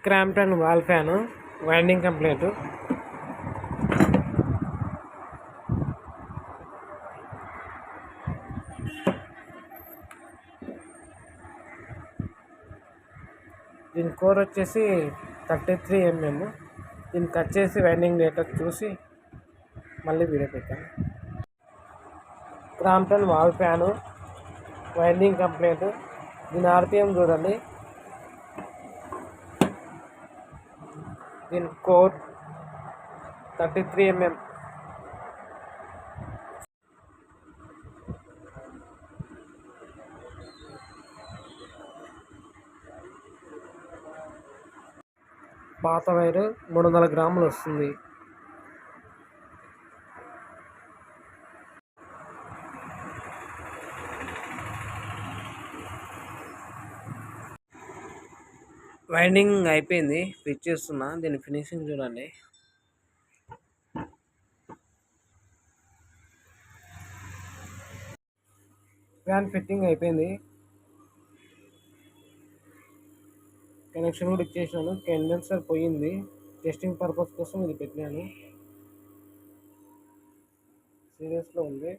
Crompton wall fan winding complete. దీని core వచ్చేసి 33 mm. దీన్ని కట్ చేసి వైండింగ్ డేటా చూసి మళ్ళీ వీడియో పెట్టాను. Crompton wall fan winding complete. దీని ఆర్పిఎం చూడండి. దీని కోర్ 33 mm. పాత వైరు 300 గ్రాములు వస్తుంది. వైండింగ్ అయిపోయింది, ఫిట్ చేస్తున్నా. దీని ఫినిషింగ్ చూడండి. ఫ్యాన్ ఫిట్టింగ్ అయిపోయింది, కనెక్షన్ కూడా ఇచ్చేసినాను. కండెన్సర్ పోయింది, టెస్టింగ్ పర్పస్ కోసం ఇది పెట్టినాను. సీరియస్లో ఉంది.